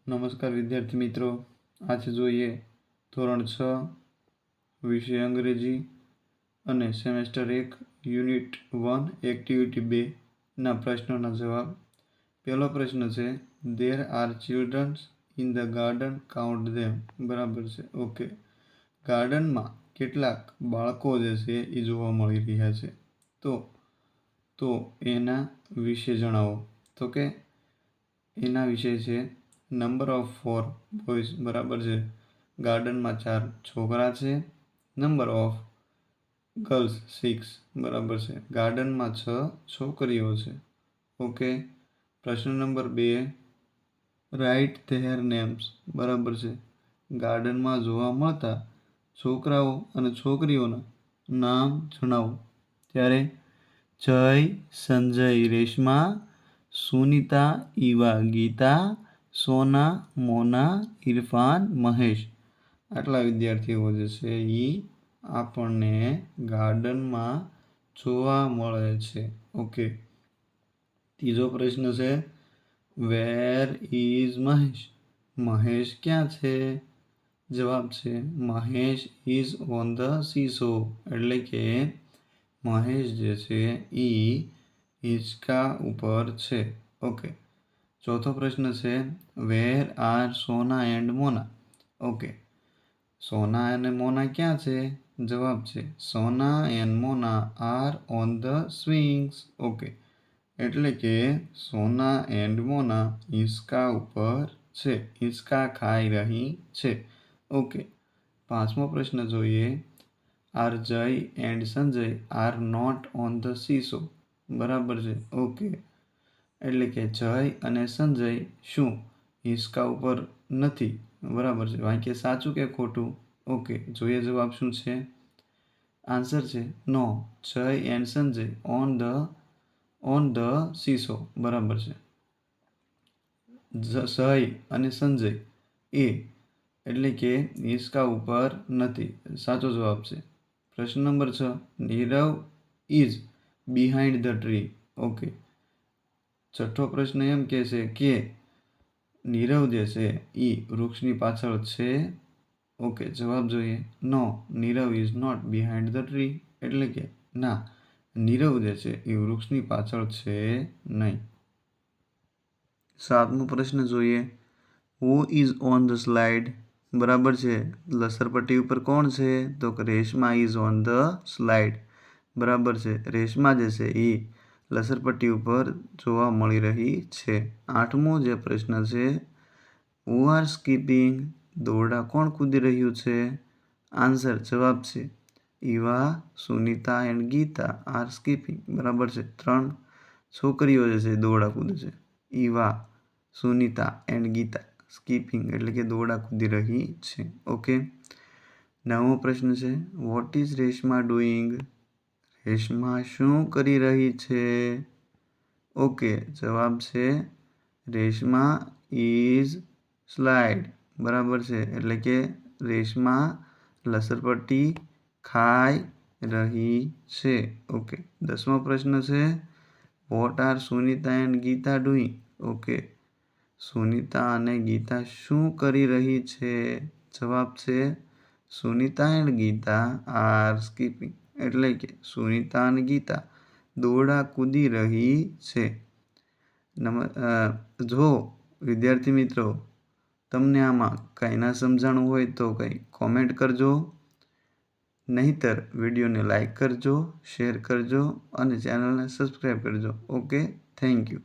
નમસ્કાર વિદ્યાર્થી મિત્રો, આજે જોઈએ ધોરણ 6 વિષય અંગ્રેજી અને સેમેસ્ટર 1 યુનિટ 1 એક્ટિવિટી 2 ના પ્રશ્નોના જવાબ. પહેલો પ્રશ્ન છે, there are childrens in the garden, count them. બરાબર છે, ઓકે. ગાર્ડનમાં કેટલાક બાળકો જે છે એ જોવા મળી રહ્યા છે. તો એના વિશે જણાવો. તો કે એના વિશે છે નંબર ઓફ 4 બોયઝ. બરાબર છે, ગાર્ડનમાં 4 છોકરા છે. Number of girls 6. બરાબર છે, ગાર્ડનમાં 6 છોકરીઓ છે. ઓકે. પ્રશ્ન નંબર 2, રાઇટ ધેર નેમ્સ. બરાબર છે, ગાર્ડનમાં જોવા મળતા છોકરાઓ અને છોકરીઓના નામ જણાવો. ત્યારે જય, સંજય, રેશમા, સુનિતા, ઈવા, ગીતા, સોના, મોના, ઇરફાન, મહેશ. આટલા વિદ્યાર્થીઓ જે છે એ આપણને ગાર્ડનમાં જોવા મળે છે. ઓકે. ત્રીજો પ્રશ્ન છે, વેર ઇઝ મહેશ. મહેશ ક્યાં છે? જવાબ છે Mahesh is on the seesaw. એટલે કે મહેશ જે છે એ હિંચકા ઉપર છે. ઓકે. ચોથો પ્રશ્ન છે, where are Sona and Mona. Okay. Sona અને મોના ક્યાં છે? જવાબ છે Sona and Mona are on the swings. Okay. એટલે કે સોના એન્ડ મોના હિંચકા ઉપર છે, હિંચકા ખાઈ રહી છે. ઓકે. પાંચમો પ્રશ્ન જોઈએ, are Jay and Sanjay are not on the seesaw. બરાબર છે, ઓકે. એટલે કે જય અને સંજય શું હિંચકા ઉપર નથી? બરાબર છે, વાક્ય સાચું કે ખોટું? ઓકે, જોઈએ જવાબ શું છે. આન્સર છે નો, જય and Sanjay on the seesaw. બરાબર છે, જય અને સંજય એ એટલે કે હિંચકા ઉપર નથી. સાચો જવાબ છે. પ્રશ્ન number 6, Nirav is behind the tree. Okay. છઠ્ઠો પ્રશ્ન એમ કહે છે કે નીરવ જે છે એ વૃક્ષની પાછળ છે. ઓકે, જવાબ જોઈએ. No, Nirav is not behind the tree. એટલે કે ના, નીરવ જે છે એ વૃક્ષની પાછળ છે નહીં. સાતમો પ્રશ્ન જોઈએ, who is on the slide. બરાબર છે, લસરપટ્ટી ઉપર કોણ છે? તો કે Reshma is on the slide. બરાબર છે, રેશમા જે છે એ લસરપટ્ટી ઉપર જોવા મળી રહી છે. આઠમો જે પ્રશ્ન છે, હુ આર સ્કીપિંગ. દોરડા કોણ કૂદી રહ્યું છે? આન્સર જવાબ છે Eva, Sunita and Gita are skipping. બરાબર છે, 3 છોકરીઓ જે છે દોરડા કૂદે છે. Eva, Sunita and Gita. Skipping એટલે કે દોરડા કૂદી રહી છે. ઓકે. નવમો પ્રશ્ન છે, what is Reshma doing. Reshma શું કરી રહી છે? ઓકે, જવાબ છે રેશમા ઇઝ સ્લાઇડ. બરાબર છે, એટલે કે રેશમા લસરપટ્ટી ખાઈ રહી છે. ઓકે. 10મો પ્રશ્ન છે, what are Sunita and Gita doing. Okay, Sunita અને ગીતા શું કરી રહી છે? જવાબ છે Sunita and Gita are skipping. એટલે કે સુનિતા અને ગીતા દોરડા કૂદી રહી છે. જો વિદ્યાર્થી મિત્રો તમને આમાં કંઈ ના સમજાણું હોય તો કંઈ કોમેન્ટ કરજો. નહીંતર વિડીયોને લાઈક કરજો, શેર કરજો અને ચેનલને સબસ્ક્રાઈબ કરજો. Okay, thank you.